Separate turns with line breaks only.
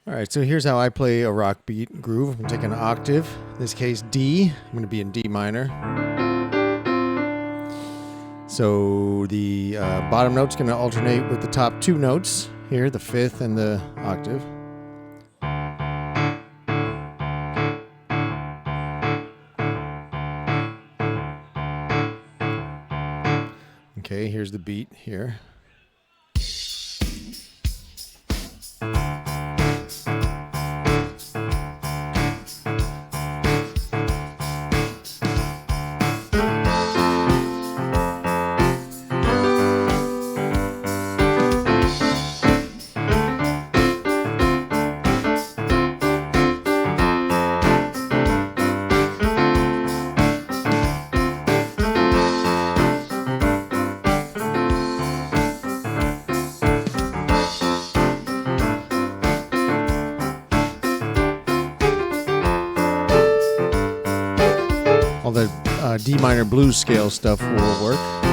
All right, so here's how I play a rock beat groove. I'm going to take an octave, in this case D. I'm going to be in D minor. So the bottom note's going to alternate with the top two notes here, the fifth and the octave. Okay, here's the beat here. All the D minor blues scale stuff will work.